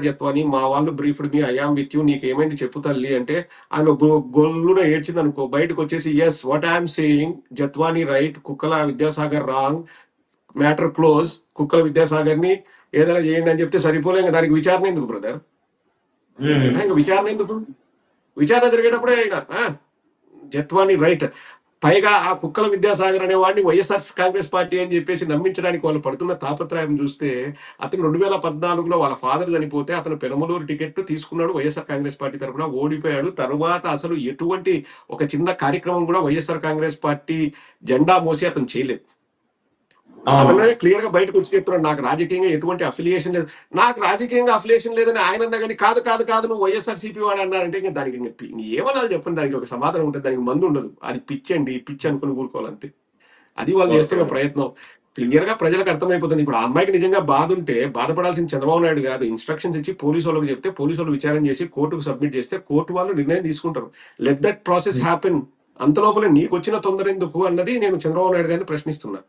జత్వాని మా వాళ్ళు briefed me I am with you, నీకు ఏమైంది చెప్పు తల్లి అంటే ఆమె గొల్లున ఏడ్చింది అనుకో, బయటకు వచ్చేసి yes what I'm saying, Jethwani right, Kukkala Vidyasagar wrong, matter close, కుక్కల విద్యాసాగర్ ని ఏదైనా చేయండి అని చెప్తే సరిపోలే. ఇంకా దానికి విచారణ ఎందుకు బ్రదర్? ఇంకా విచారణ ఎందుకు? విచారణ జరిగేటప్పుడే జత్వాని రైట్. పైగా ఆ కుక్కల విద్యాసాగర్ అనే వాడిని వైఎస్ఆర్ కాంగ్రెస్ పార్టీ అని చెప్పేసి నమ్మించడానికి వాళ్ళు పడుతున్న తాపత్రయం చూస్తే, అతను 2014లో వాళ్ళ ఫాదర్ చనిపోతే అతను పెనమలూరు టికెట్ తీసుకున్నాడు, వైఎస్ఆర్ కాంగ్రెస్ పార్టీ తరఫున ఓడిపోయాడు. తర్వాత అసలు ఎటువంటి ఒక చిన్న కార్యక్రమం కూడా వైఎస్ఆర్ కాంగ్రెస్ పార్టీ జెండా మోసి అతను చేయలేదు. అతనే క్లియర్ గా బయటకు వచ్చి చెప్తున్నాడు నాకు రాజకీయంగా ఎటువంటి అఫిలియేషన్ లేదు. నాకు రాజకీయంగా అఫిలియేషన్ లేదని ఆయన అన్నా కానీ కాదు నువ్వు వైఎస్ఆర్సీపీ వాడు అన్నారంటే ఇంకా దానికి ఏమన్నా చెప్పండి, దానికి ఒక సమాధానం ఉంటుంది, దానికి మందు ఉండదు. అది పిచ్చి అనుకుని కూరుకోవాలంతే. అది వాళ్ళు చేస్తున్న ప్రయత్నం క్లియర్ గా ప్రజలకు అర్థమైపోతుంది. ఇప్పుడు ఆ అమ్మాయికి నిజంగా బాధ ఉంటే బాధపడాల్సిన చంద్రబాబు నాయుడు కాదు, ఇన్స్ట్రక్షన్స్ ఇచ్చి పోలీసు వాళ్ళకి చెప్తే పోలీసు వాళ్ళు విచారణ చేసి కోర్టుకు సబ్మిట్ చేస్తే కోర్టు వాళ్ళు నిర్ణయం తీసుకుంటారు. Let that process happen. అంత లోపల నీకు వచ్చిన తొందర ఎందుకు అన్నది నేను చంద్రబాబు నాయుడు గారిని ప్రశ్నిస్తున్నా.